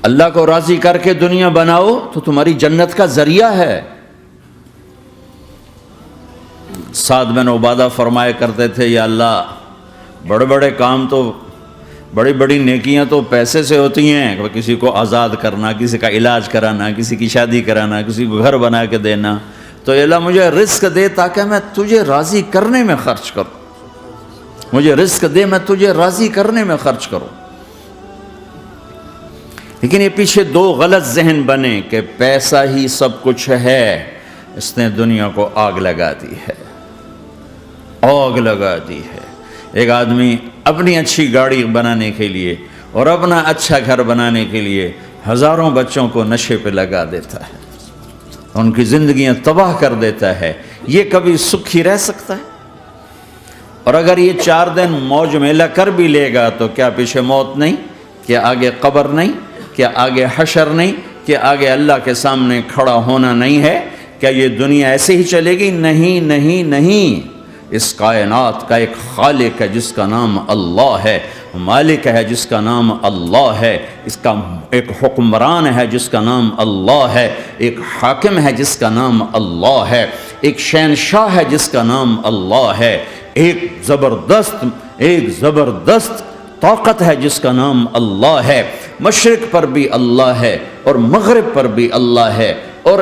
اللہ کو راضی کر کے دنیا بناؤ تو تمہاری جنت کا ذریعہ ہے۔ سعد بن عبادہ فرمایا کرتے تھے، یا اللہ بڑے بڑے کام تو، بڑی بڑی نیکیاں تو پیسے سے ہوتی ہیں، کسی کو آزاد کرنا، کسی کا علاج کرانا، کسی کی شادی کرانا، کسی کو گھر بنا کے دینا، تو یا اللہ مجھے رزق دے تاکہ میں تجھے راضی کرنے میں خرچ کروں، مجھے رزق دے میں تجھے راضی کرنے میں خرچ کروں۔ لیکن یہ پیچھے دو غلط ذہن بنے کہ پیسہ ہی سب کچھ ہے، اس نے دنیا کو آگ لگا دی ہے، آگ لگا دی ہے۔ ایک آدمی اپنی اچھی گاڑی بنانے کے لیے اور اپنا اچھا گھر بنانے کے لیے ہزاروں بچوں کو نشے پہ لگا دیتا ہے، ان کی زندگیاں تباہ کر دیتا ہے۔ یہ کبھی سکھی رہ سکتا ہے؟ اور اگر یہ 4 دن موج میلہ کر بھی لے گا تو کیا پیچھے موت نہیں؟ کیا آگے قبر نہیں؟ کیا آگے حشر نہیں؟ کیا آگے اللہ کے سامنے کھڑا ہونا نہیں ہے؟ کیا یہ دنیا ایسے ہی چلے گی؟ نہیں نہیں نہیں، اس کائنات کا ایک خالق ہے جس کا نام اللہ ہے، مالک ہے جس کا نام اللہ ہے، اس کا ایک حکمران ہے جس کا نام اللہ ہے، ایک حاکم ہے جس کا نام اللہ ہے، ایک شہنشاہ ہے جس کا نام اللہ ہے، ایک زبردست طاقت ہے جس کا نام اللہ ہے۔ مشرق پر بھی اللہ ہے اور مغرب پر بھی اللہ ہے اور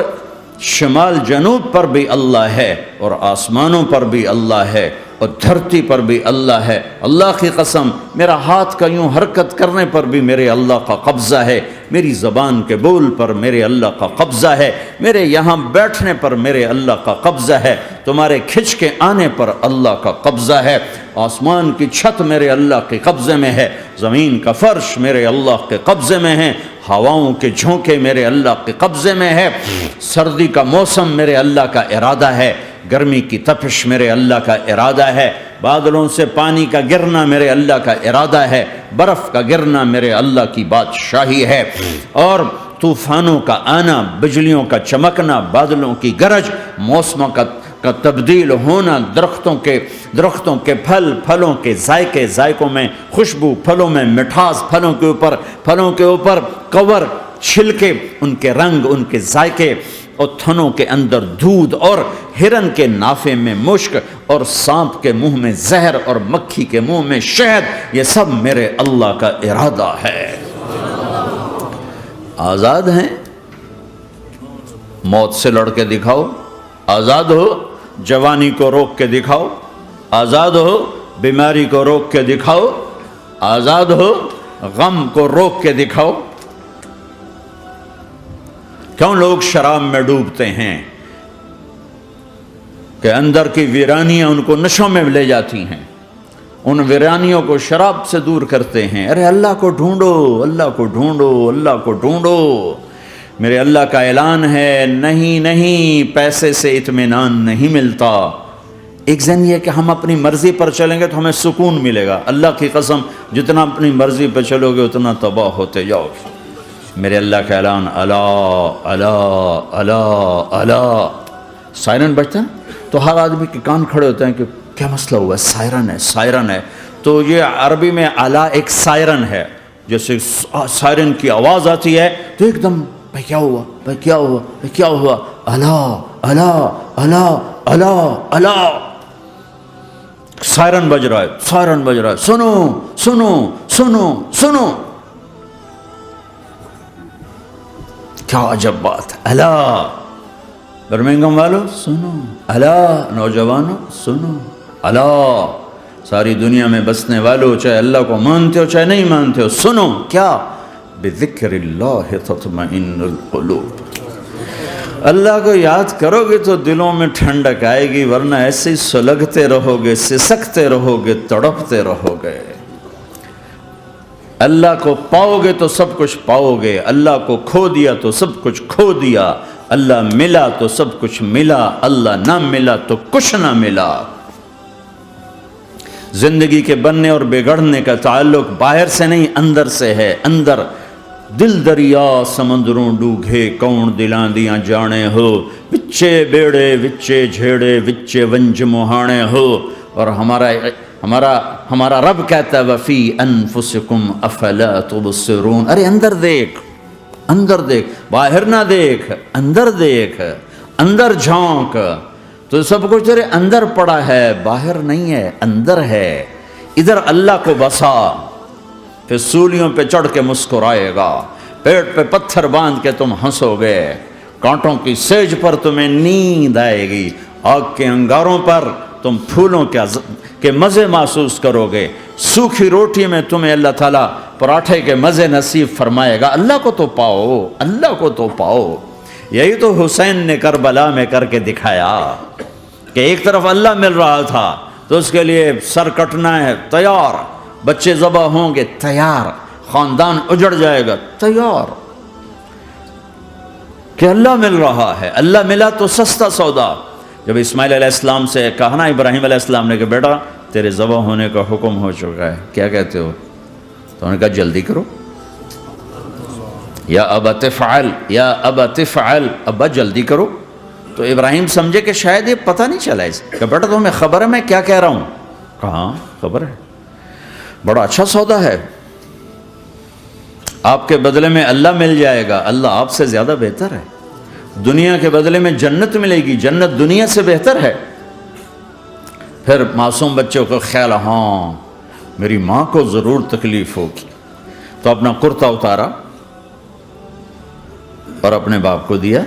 شمال جنوب پر بھی اللہ ہے اور آسمانوں پر بھی اللہ ہے اور دھرتی پر بھی اللہ ہے۔ اللہ کی قسم، میرا ہاتھ کا یوں حرکت کرنے پر بھی میرے اللہ کا قبضہ ہے، میری زبان کے بول پر میرے اللہ کا قبضہ ہے، میرے یہاں بیٹھنے پر میرے اللہ کا قبضہ ہے، تمہارے کھچ کے آنے پر اللہ کا قبضہ ہے۔ آسمان کی چھت میرے اللہ کے قبضے میں ہے، زمین کا فرش میرے اللہ کے قبضے میں ہے، ہواؤں کے جھونکے میرے اللہ کے قبضے میں ہے، سردی کا موسم میرے اللہ کا ارادہ ہے، گرمی کی تپش میرے اللہ کا ارادہ ہے، بادلوں سے پانی کا گرنا میرے اللہ کا ارادہ ہے، برف کا گرنا میرے اللہ کی بادشاہی ہے، اور طوفانوں کا آنا، بجلیوں کا چمکنا، بادلوں کی گرج، موسموں کا تبدیل ہونا، درختوں کے پھلوں کے ذائقوں میں خوشبو، پھلوں میں مٹھاس، پھلوں کے اوپر کور، چھلکے، ان کے رنگ، ان کے ذائقے، اور تھنوں کے اندر دودھ، اور ہرن کے نافے میں مشک، اور سانپ کے منہ میں زہر، اور مکھی کے منہ میں شہد، یہ سب میرے اللہ کا ارادہ ہے۔ آزاد ہیں؟ موت سے لڑ کے دکھاؤ، آزاد ہو، جوانی کو روک کے دکھاؤ، آزاد ہو، بیماری کو روک کے دکھاؤ، آزاد ہو، غم کو روک کے دکھاؤ۔ کیوں لوگ شراب میں ڈوبتے ہیں؟ کہ اندر کی ویرانیاں ان کو نشوں میں لے جاتی ہیں، ان ویرانیوں کو شراب سے دور کرتے ہیں۔ ارے اللہ کو ڈھونڈو، اللہ کو ڈھونڈو، اللہ کو ڈھونڈو۔ میرے اللہ کا اعلان ہے، نہیں پیسے سے اطمینان نہیں ملتا۔ ایک ذہن یہ کہ ہم اپنی مرضی پر چلیں گے تو ہمیں سکون ملے گا۔ اللہ کی قسم، جتنا اپنی مرضی پر چلو گے اتنا تباہ ہوتے جاؤ گے۔ میرے اللہ کا اعلان، الا الا الا الا، سائرن بجتا ہے تو ہر آدمی کے کان کھڑے ہوتے ہیں کہ کیا مسئلہ ہوا ہے، سائرن ہے۔ تو یہ عربی میں الا ایک سائرن ہے، جیسے سائرن کی آواز آتی ہے تو ایک دم بھائی کیا ہوا، بھائی کیا ہوا، بھائی کیا ہوا، الا الا الا الا الا، سائرن بج رہا ہے، سنو سنو سنو سنو۔ کیا عجب بات ہے، الا برمنگم والو سنو، الا نوجوانوں سنو، الا ساری دنیا میں بسنے والو، چاہے اللہ کو مانتے ہو چاہے نہیں مانتے ہو، سنو۔ کیا؟ بذکر اللہ تطمئن القلوب، اللہ کو یاد کرو گے تو دلوں میں ٹھنڈک آئے گی، ورنہ ایسے ہی سلگتے رہو گے، سسکتے رہو گے، تڑپتے رہو گے۔ اللہ کو پاؤ گے تو سب کچھ پاؤ گے، اللہ کو کھو دیا تو سب کچھ کھو دیا، اللہ ملا تو سب کچھ ملا، اللہ نہ ملا تو کچھ نہ ملا۔ زندگی کے بننے اور بگڑنے کا تعلق باہر سے نہیں اندر سے ہے۔ اندر دل دریا سمندروں ڈوگے، کون دلاں دیاں جانے ہو، وچے بیڑے وچے جھیڑے وچے ونج مہانے ہو۔ اور ہمارا رب کہتا ہے وفی انفسکم افلا تبصرون، ارے اندر دیکھ، اندر دیکھ، باہر نہ دیکھ، اندر دیکھ، اندر جھونک، تو سب کچھ تیرے اندر پڑا ہے، باہر نہیں ہے، اندر ہے۔ ادھر اللہ کو بسا، پھر سولیوں پہ چڑھ کے مسکرائے گا، پیٹ پہ پتھر باندھ کے تم ہنسو گے، کانٹوں کی سیج پر تمہیں نیند آئے گی، آگ کے انگاروں پر تم پھولوں کے مزے محسوس کرو گے، سوکھی روٹی میں تمہیں اللہ تعالیٰ پراٹھے کے مزے نصیب فرمائے گا۔ اللہ کو تو پاؤ، اللہ کو تو پاؤ۔ یہی تو حسین نے کربلا میں کر کے دکھایا کہ ایک طرف اللہ مل رہا تھا تو اس کے لیے سر کٹنا ہے تیار، بچے ذبح ہوں گے تیار، خاندان اجڑ جائے گا تیار، کہ اللہ مل رہا ہے۔ اللہ ملا تو سستا سودا۔ جب اسماعیل علیہ السلام سے کہا نا ابراہیم علیہ السلام نے کہ بیٹا تیرے ذبح ہونے کا حکم ہو چکا ہے، کیا کہتے ہو؟ تو انہوں نے کہا جلدی کرو، یا ابا تفعل، یا ابا تفعل، ابا جلدی کرو۔ تو ابراہیم سمجھے کہ شاید یہ پتہ نہیں چلا اس کہ بیٹا تمہیں خبر ہے میں کیا کہہ رہا ہوں؟ کہاں خبر ہے، بڑا اچھا سودا ہے، آپ کے بدلے میں اللہ مل جائے گا، اللہ آپ سے زیادہ بہتر ہے، دنیا کے بدلے میں جنت ملے گی، جنت دنیا سے بہتر ہے۔ پھر معصوم بچوں کو خیال، ہاں میری ماں کو ضرور تکلیف ہوگی، تو اپنا کرتا اتارا اور اپنے باپ کو دیا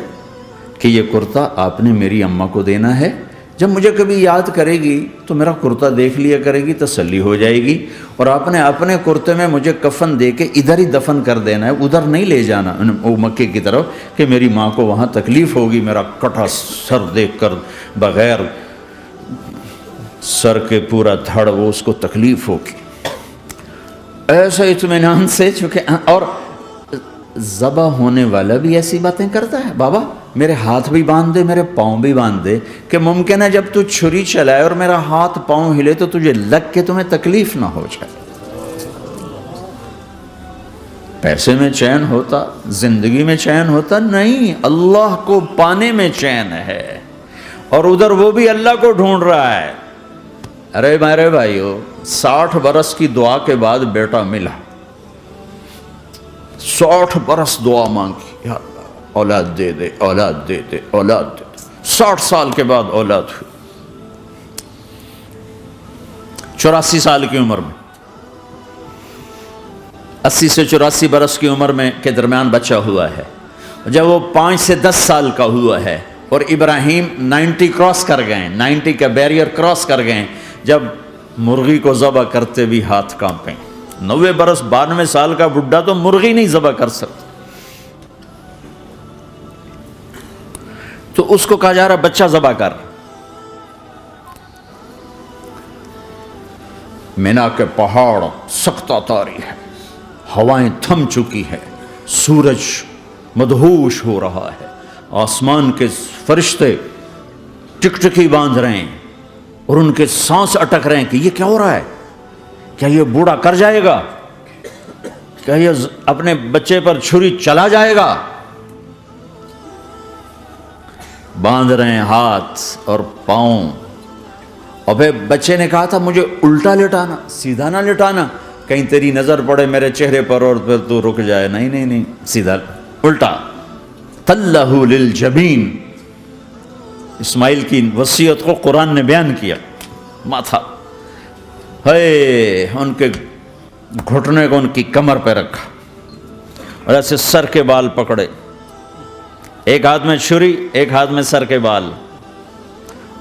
کہ یہ کرتا آپ نے میری اماں کو دینا ہے، جب مجھے کبھی یاد کرے گی تو میرا کرتا دیکھ لیا کرے گی، تسلی ہو جائے گی، اور آپ نے اپنے کرتے میں مجھے کفن دے کے ادھر ہی دفن کر دینا ہے، ادھر نہیں لے جانا وہ مکے کی طرف کہ میری ماں کو وہاں تکلیف ہوگی، میرا کٹا سر دیکھ کر بغیر سر کے پورا دھڑ وہ اس کو تکلیف ہوگی۔ ایسا اطمینان سے، چونکہ اور ذبح ہونے والا بھی ایسی باتیں کرتا ہے، بابا میرے ہاتھ بھی باندھ دے، میرے پاؤں بھی باندھ دے، کہ ممکن ہے جب تو چھری چلائے اور میرا ہاتھ پاؤں ہلے تو تجھے لگ کے تمہیں تکلیف نہ ہو جائے۔ پیسے میں چین ہوتا، زندگی میں چین ہوتا نہیں، اللہ کو پانے میں چین ہے، اور ادھر وہ بھی اللہ کو ڈھونڈ رہا ہے۔ ارے میرے بھائیو، 60 برس کی دعا کے بعد بیٹا ملا، 60 برس دعا مانگی، یا اللہ اولاد دے دے، اولاد دے دے، اولاد دے دے، 60 سال کے بعد اولاد ہوئی، 84 سال کی عمر میں، 80 سے 84 برس کی عمر میں کے درمیان بچہ ہوا ہے۔ جب وہ 5 سے 10 سال کا ہوا ہے اور ابراہیم 90 کراس کر گئے، 90 کا بیریئر کراس کر گئے، جب مرغی کو ذبح کرتے بھی ہاتھ کانپیں، 90 برس 92 سال کا بڈھا تو مرغی نہیں ذبح کر سکتا، تو اس کو کہا جا رہا بچہ ذبح کر۔ مینا کے پہاڑ سختہ تاری ہے، ہوائیں تھم چکی ہے، سورج مدہوش ہو رہا ہے، آسمان کے فرشتے ٹکٹکی باندھ رہے ہیں اور ان کے سانس اٹک رہے ہیں کہ یہ کیا ہو رہا ہے، کیا یہ بوڑھا کر جائے گا، کیا یہ اپنے بچے پر چھری چلا جائے گا؟ باندھ رہے ہیں ہاتھ اور پاؤں، اور پھر بچے نے کہا تھا مجھے الٹا لٹانا، سیدھا نہ لٹانا، کہیں تیری نظر پڑے میرے چہرے پر اور پھر تو رک جائے، نہیں نہیں نہیں، سیدھا الٹا۔ تلہ للجبین، اسماعیل کی وصیت کو قرآن نے بیان کیا، ماتھا ہے ان کے گھٹنے کو ان کی کمر پہ رکھا اور ایسے سر کے بال پکڑے، ایک ہاتھ میں چھری، ایک ہاتھ میں سر کے بال،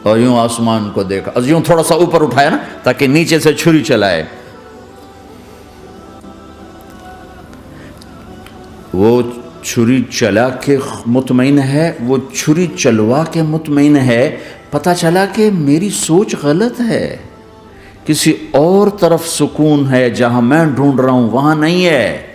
اور یوں آسمان کو دیکھا، یوں تھوڑا سا اوپر اٹھایا نا تاکہ نیچے سے چھری چلائے۔ وہ چھری چلا کے مطمئن ہے، وہ چھری چلوا کے مطمئن ہے، پتہ چلا کہ میری سوچ غلط ہے، کسی اور طرف سکون ہے، جہاں میں ڈھونڈ رہا ہوں وہاں نہیں ہے۔